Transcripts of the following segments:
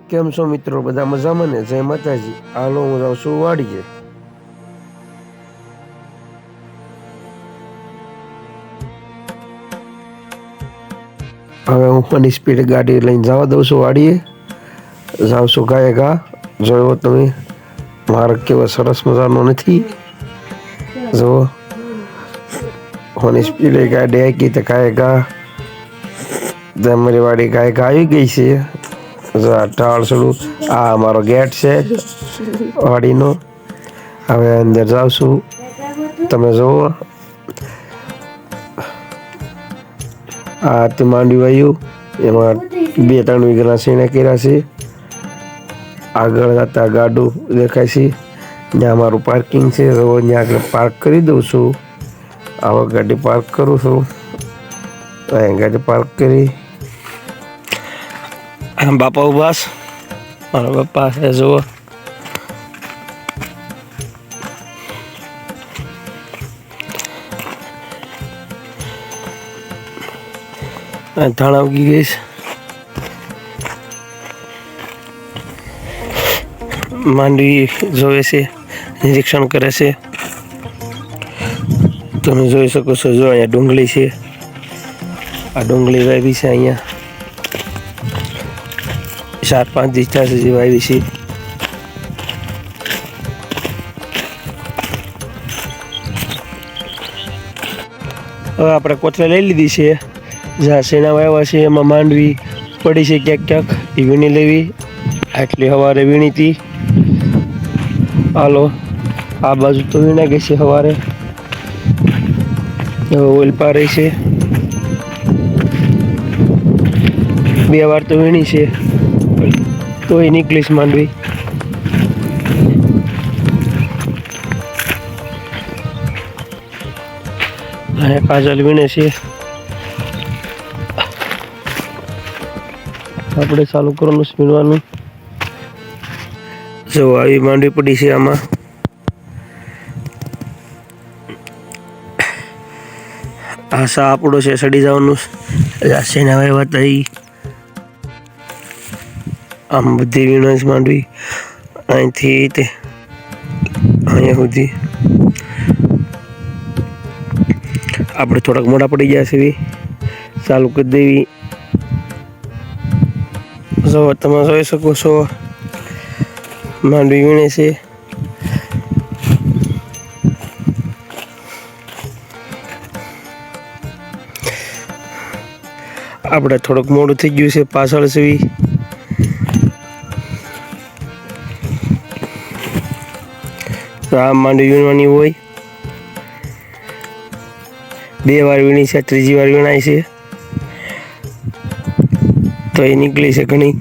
કેમ છો મિત્રો? બધા મજામાં ને? જય માતાજી. હાલો હું જાઉં છું વાડીએ. હવે હું પણ સ્પીડ ગાડી લઈને જવા દઉં છું વાડીએ. જાઉં છું ગાયે ગા. જોયો તમે માર્ગ કેવો સરસ મજાનો નથી? જુઓ હું સ્પીડે ગાડી આકી તો ગાયે ગા અમારી વાડી ગાય ગા આવી ગઈ છે. જો આ ટાળસડું આ અમારો ગેટ છે વાડીનો. હવે અંદર જાઉં છું. તમે જુઓ આ તે માંડવી વાયું એમાં 2-3 વીઘા સીણા કર્યા છે. આગળ જતા ગાડું દેખાય છે. ત્યાં અમારું પાર્કિંગ છે. ત્યાં આગળ પાર્ક કરી દઉં છું. આવા ગાડી પાર્ક કરું છું. અહીં ગાડી પાર્ક કરી બાપા ઉભા છે. મારા બાપા છે જુઓ. ધાણા ઉગી ગઈ છે. માંડવી જોવે છે, નિરીક્ષણ કરે છે. તમે જોઈ શકો છો. જો અહીંયા ડુંગળી છે. આ ડુંગળી વાવી છે અહીંયા 4-5 દિવસ જેવી વાવી છે. હવે આપણે કોથળે લઈ લીધી છે. જ્યાં શેણા વાવ્યા છે એમાં માંડવી પડી છે ક્યાંક ક્યાંક, એ વીણી લેવી. આટલી સવારે વીણી હતી. હાલો આ બાજુ તો વીણા ગઈ છે સવારે. ઓઇલ પારી છે. 2 વાર તો વીણી છે તો એ નીકળીશ માંડવી. અને કાજલ વીણે છે. આપણે ચાલુ કરવાનું વીણવાનું. જો આવી માંડવી પડી છે આમાં. આ સા આપણો છે સડી જવાનું. શેના વાવ્યા હતા એ આમ બધી વીણસ માંડવી અહીંથી તે અહીંયા સુધી. આપણે થોડાક મોડા પડી ગયા છે. ચાલુ કરી દેવી. જો તમે જોઈ શકો છો માંડવી વીણે છે. આપણે થોડુંક મોડું થઈ ગયું છે. પાછળ છે આ માંડવી વીણવાની હોય. 2 વાર વીણી છે. 3જી વાર વીણાય છે તો એ નીકળી છે ઘણી.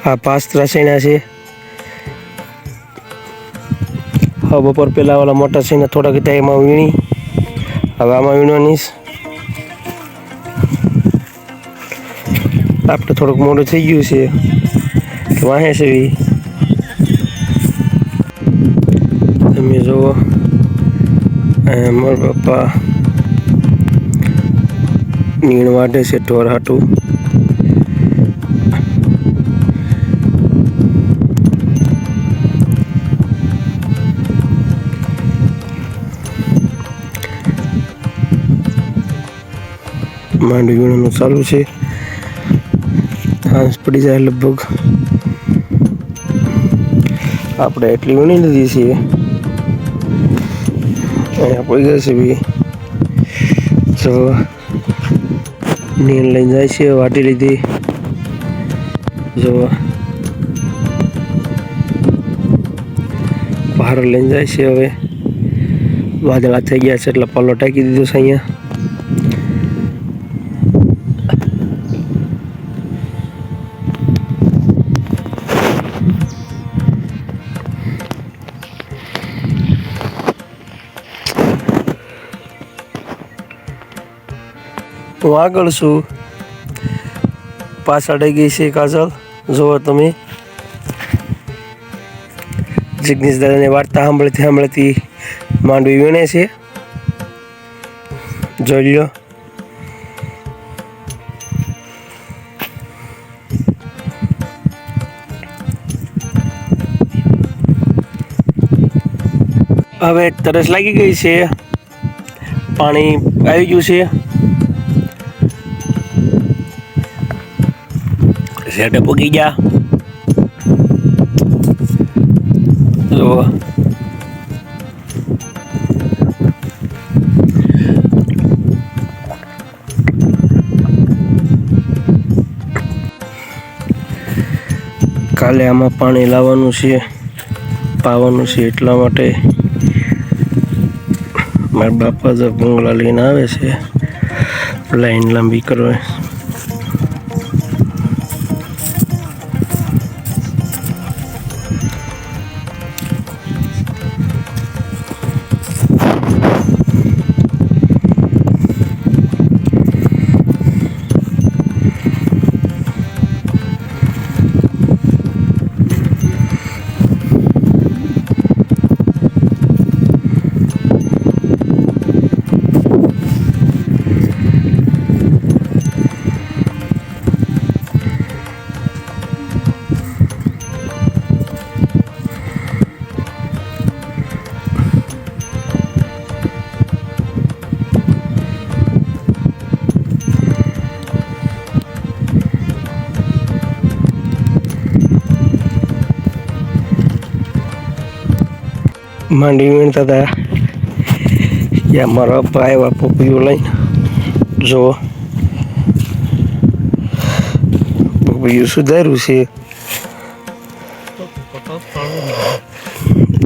આ 5 શેણા છે. હવે બપોર પહેલા વાળા મોટા શેણા થોડાક હતા એમાં વીણી. હવે આમાં વીણવાની. આપણે થોડુંક મોડું થઈ ગયું છે. વાહે છે. તમે જુઓ મારા પપ્પા નીણ વાટે છે ઢોર હાટું. માંડવી વીણવાનું ચાલુ છે. હાંસ પડી જાય લગભગ. આપણે એટલી વીણી લીધી છે. અહીંયા પડી જાય છે બી. જો નીણ લઈને જાય છે. વાટી લીધી. જો બહાર લઈને જાય છે. હવે વાદળા થઈ ગયા છે એટલે પલ્લો ટાંકી દીધો છે અહીંયા. હું આગળ છું. પાછળ આવી ગઈ છે કાજલ. જુઓ તમે જગદીશ દાદાની વાર્તા સાંભળતી માંડવી વીણે છે. જોઈ લો. હવે તરસ લાગી ગઈ છે, પાણી આવી ગયું છે. શેઠે પૂગી ગયા. જો કાલે આમાં પાણી લાવવાનું છે, પાવાનું છે, એટલા માટે મારા બાપા જો ભૂંગળા લઈને આવે છે લાઈન લાંબી કરવા. માંડી વીણતા હતા યા મારા ભાઈ એવા પપૈયું લઈને. જો પપૈયું સુધાર્યું છે.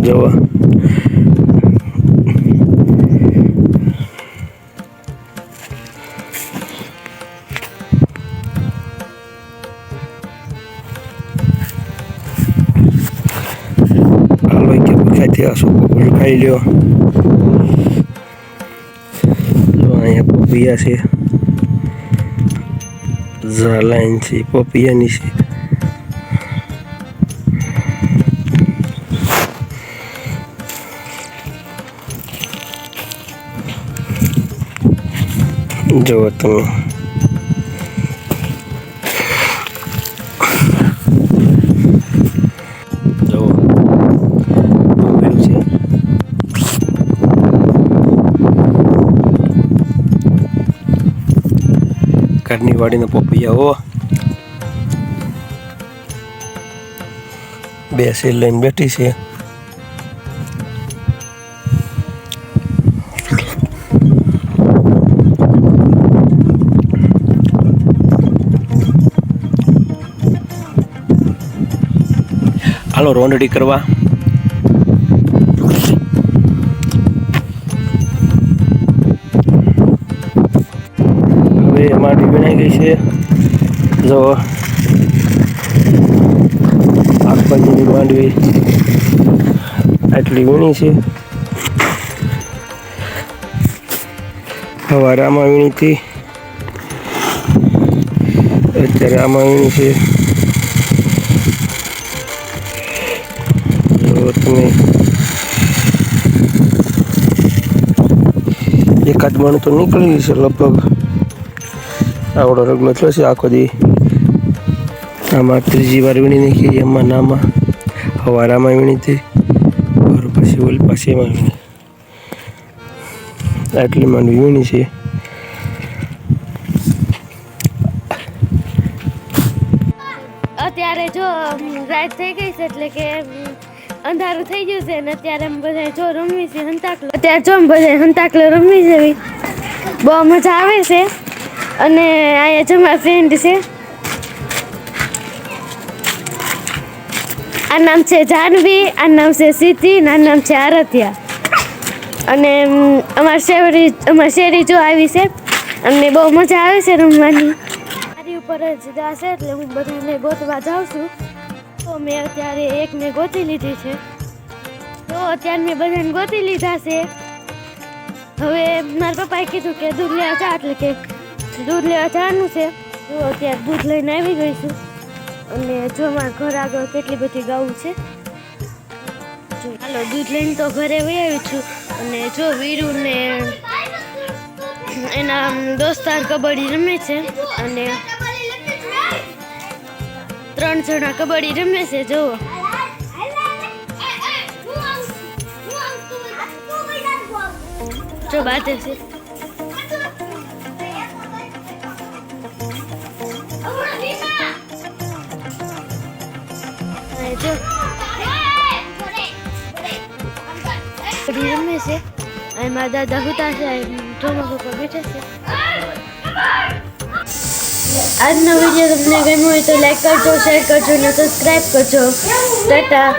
જો ખાઈ લ્યો. અહીંયા પપૈયા છે, લાઈન છે પપૈયાની છે. જુઓ તમે ઘરની વાડીના પપૈયા બે સેલ લઈને બેઠી છે. હાલો રોંદડી કરવા. હવે માટી વીણાઈ ગઈ છે. જો આખબાજીની માંડવી આટલી વીણી છે. સવારે આમાં વીણી હતી, અત્યારે આમાં વીણી છે. તમે એકાદ મણ તો નીકળી છે લગભગ. આવડો રગલો થયો છે આખો દી. આમાં ત્રીજી વાર વીણી નાખી. એમાં નામાં હવારામાં વીણી હતી, પછી ઓલી પાસે એમાં વીણી. આટલી માંડવી વીણી છે. અત્યારે જો રાત થઈ ગઈ છે એટલે કે અંધારું થઈ ગયું છે ને અત્યારે બધા જો રમવી છે હંતાકલો. અત્યારે જો બધા હંતાકલો રમવી છે, બહુ મજા આવે છે. અને અહીંયા જો મારા ફ્રેન્ડ છે, આ નામ છે જાનવી, આ નામ છે સિદ્ધિ, આ નામ છે આરાધ્યા. અને અમારી શેરી જો આવી છે, અમને બહુ મજા આવે છે રમવાની. મારી ઉપર જ જશે એટલે હું બધાને ગોતવા જાઉં છું. તો મેં અત્યારે એકને ગોતી લીધી છે. તો અત્યારે મેં બધાને ગોતી લીધા છે. હવે મારા પપ્પાએ કીધું કે દૂધ લેવા જા, એટલે કે દૂધ લેવા જવાનું છે. તો અત્યારે દૂધ લઈને આવી ગઈ છું. અને જો મારા ઘર આગળ કેટલી બધી ગાઉં છે. હાલો દૂધ લઈને તો ઘરે વહી આવી છું. અને જો વીરુને એના દોસ્તાર કબડ્ડી રમે છે અને 3 જણા કબડ્ડી રમે છે જુઓ. જો બાતે છે. અને જો કબડ્ડી રમે છે અને મારા દાદા હુતા છે ઢોમક ઉપર બેઠા છે. આજનો વિડીયો તમને ગમ્યો હોય તો લાઈક કરજો, શેર કરજો અને સબસ્ક્રાઈબ કરજો. ટાટા.